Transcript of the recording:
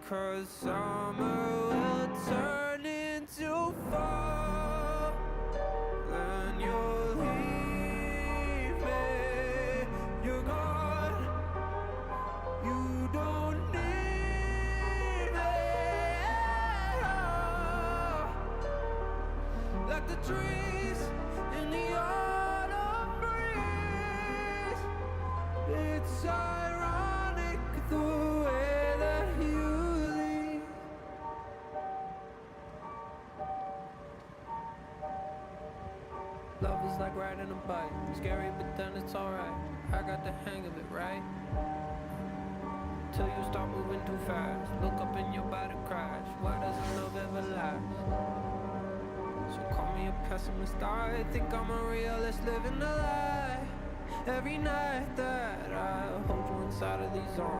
'cause summer will turn into fall. Then you'll leave me, you're gone, you don't need me at all. Like the trees in the autumn breeze, it's ironic the way that you leave. Love is like riding a bike, scary but then it's alright. I got the hang of it, right? Till you start moving too fast, look up and your body crash. Why doesn't love ever last? So call me a pessimist, I think I'm a realist living a lie. Every night that I hold you inside of these arms,